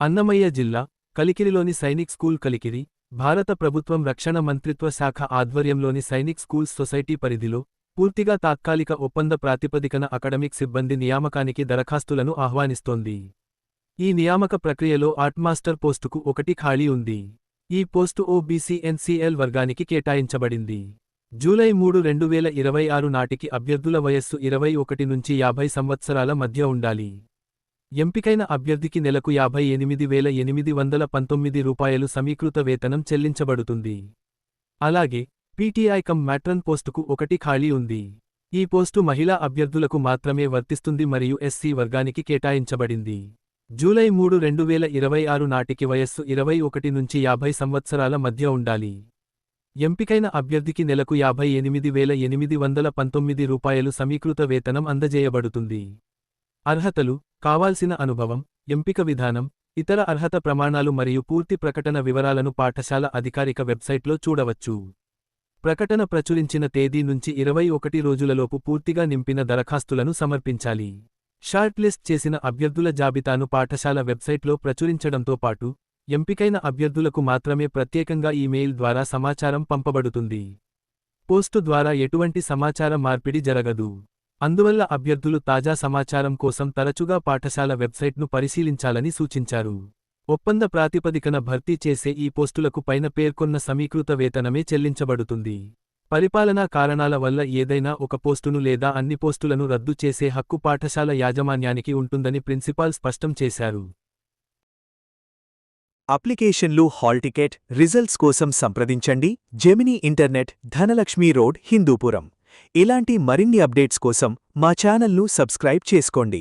అన్నమయ్య జిల్లా కలికిరిలోని సైనిక్ స్కూల్ కలికిరి, భారత ప్రభుత్వం రక్షణ మంత్రిత్వ శాఖ ఆధ్వర్యంలోని సైనిక్ స్కూల్స్ సొసైటీ పరిధిలో పూర్తిగా తాత్కాలిక ఒప్పంద ప్రాతిపదికన అకడమిక్ సిబ్బంది నియామకానికి దరఖాస్తులను ఆహ్వానిస్తోంది. ఈ నియామక ప్రక్రియలో ఆర్ట్ మాస్టర్ పోస్టుకు 1 ఖాళీ ఉంది. ఈ పోస్టు ఓబీసీ ఎన్సీఎల్ వర్గానికి కేటాయించబడింది. జూలై 3, 2026 నాటికి అభ్యర్థుల వయస్సు 21 నుంచి 50 సంవత్సరాల మధ్య ఉండాలి. ఎంపికైన అభ్యర్థికి నెలకు రూ. 58,819 సమీకృత వేతనం చెల్లించబడుతుంది. అలాగే పీటీఐ కమ్ మ్యాట్రన్ పోస్టుకు 1 ఖాళీ ఉంది. ఈ పోస్టు మహిళా అభ్యర్థులకు మాత్రమే వర్తిస్తుంది మరియు ఎస్సీ వర్గానికి కేటాయించబడింది. జూలై 3, 2026 నాటికి వయస్సు 21 నుంచి 50 సంవత్సరాల మధ్య ఉండాలి. ఎంపికైన అభ్యర్థికి నెలకు రూ. 58,819 సమీకృత వేతనం అందజేయబడుతుంది. అర్హతలు, కావాల్సిన అనుభవం, ఎంపిక విధానం, ఇతర అర్హత ప్రమాణాలు మరియు పూర్తి ప్రకటన వివరాలను పాఠశాల అధికారిక వెబ్సైట్లో చూడవచ్చు. ప్రకటన ప్రచురించిన తేదీ నుంచి 21 రోజులలోపు పూర్తిగా నింపిన దరఖాస్తులను సమర్పించాలి. షార్ట్ లిస్ట్ చేసిన అభ్యర్థుల జాబితాను పాఠశాల వెబ్సైట్లో ప్రచురించడంతో పాటు, ఎంపికైన అభ్యర్థులకు మాత్రమే ప్రత్యేకంగా ఈమెయిల్ ద్వారా సమాచారం పంపబడుతుంది. పోస్టు ద్వారా ఎటువంటి సమాచార మార్పిడి జరగదు. అందువల్ల అభ్యర్థులు తాజా సమాచారం కోసం తరచుగా పాఠశాల వెబ్సైట్ను పరిశీలించాలని సూచించారు. ఒప్పంద ప్రాతిపదికన భర్తీ చేసే ఈ పోస్టులకు పైన పేర్కొన్న సమీకృత వేతనమే చెల్లించబడుతుంది. పరిపాలనా కారణాల వల్ల ఏదైనా ఒక పోస్టును లేదా అన్ని పోస్టులను రద్దు చేసే హక్కు పాఠశాల యాజమాన్యానికి ఉంటుందని ప్రిన్సిపాల్ స్పష్టం చేశారు. అప్లికేషన్లు, హాల్ టికెట్, రిజల్ట్స్ కోసం సంప్రదించండి. Gemini internet, Dhanalakshmi road, Hindupuram. ఇలాంటి మరిన్ని అప్డేట్స్ కోసం మా ఛానల్ను సబ్స్క్రైబ్ చేసుకోండి.